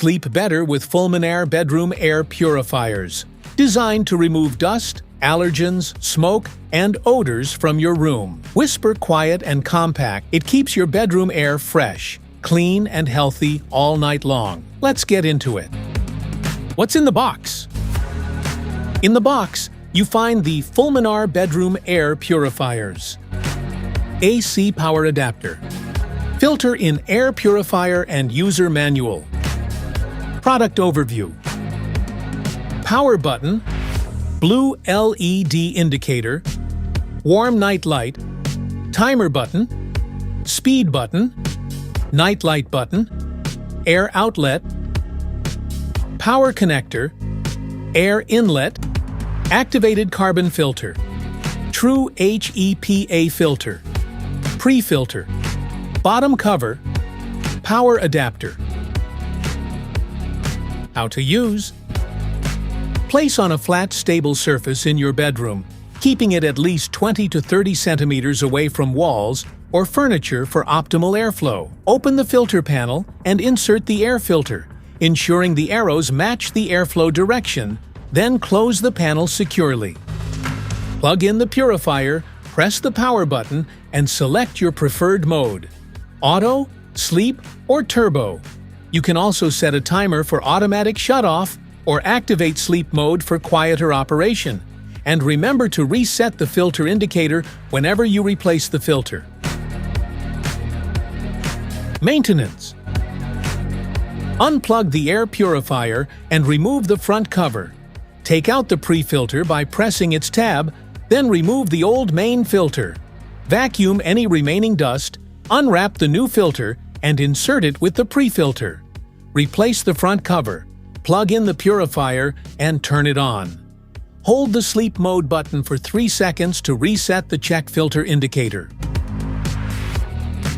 Sleep better with Fulminare bedroom air purifiers, designed to remove dust, allergens, smoke, and odors from your room. Whisper quiet and compact, it keeps your bedroom air fresh, clean, and healthy all night long. Let's get into it. What's in the box? In the box, you find the Fulminare bedroom air purifiers. AC power adapter. Filter in air purifier and user manual. Product overview. Power button. Blue LED indicator. Warm night light. Timer button. Speed button. Night light button. Air outlet. Power connector. Air inlet. Activated carbon filter. True HEPA filter. Pre-filter. Bottom cover. Power adapter. How to use. Place on a flat, stable surface in your bedroom, keeping it at least 20 to 30 centimeters away from walls or furniture for optimal airflow. Open the filter panel and insert the air filter, ensuring the arrows match the airflow direction, then close the panel securely. Plug in the purifier, press the power button, and select your preferred mode: auto, sleep, or turbo. You can also set a timer for automatic shutoff or activate sleep mode for quieter operation. And remember to reset the filter indicator whenever you replace the filter. Maintenance. Unplug the air purifier and remove the front cover. Take out the pre-filter by pressing its tab, then remove the old main filter. Vacuum any remaining dust, unwrap the new filter, and insert it with the pre-filter. Replace the front cover, plug in the purifier, and turn it on. Hold the sleep mode button for 3 seconds to reset the check filter indicator.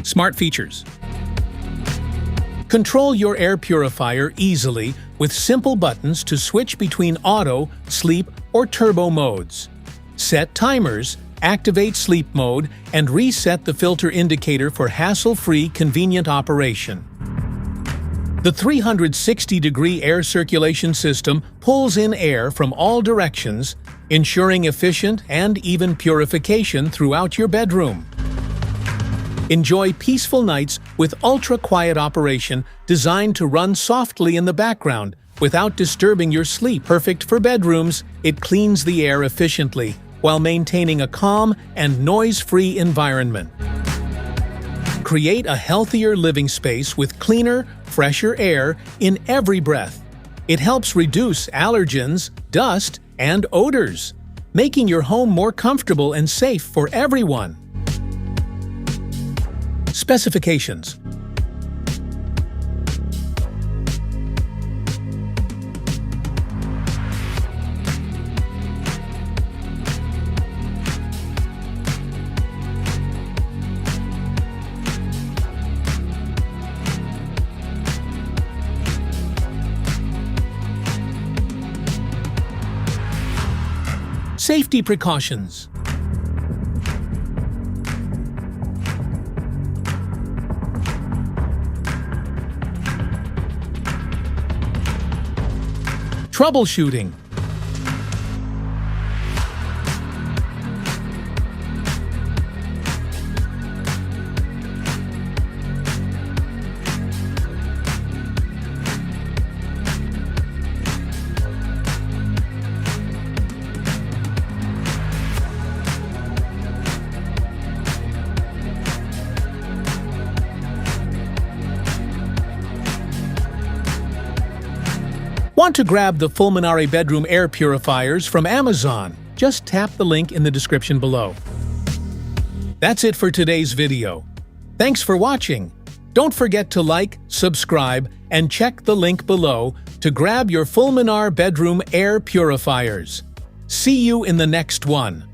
Smart features. Control your air purifier easily with simple buttons to switch between auto, sleep, or turbo modes. Set timers, activate sleep mode, and reset the filter indicator for hassle-free, convenient operation. The 360-degree air circulation system pulls in air from all directions, ensuring efficient and even purification throughout your bedroom. Enjoy peaceful nights with ultra-quiet operation designed to run softly in the background without disturbing your sleep. Perfect for bedrooms, it cleans the air efficiently while maintaining a calm and noise-free environment. Create a healthier living space with cleaner, fresher air in every breath. It helps reduce allergens, dust, and odors, making your home more comfortable and safe for everyone. Specifications. Safety precautions. Troubleshooting. Want to grab the Fulminare bedroom air purifiers from Amazon? Just tap the link in the description below. That's it for today's video. Thanks for watching. Don't forget to like, subscribe, and check the link below to grab your Fulminare bedroom air purifiers. See you in the next one.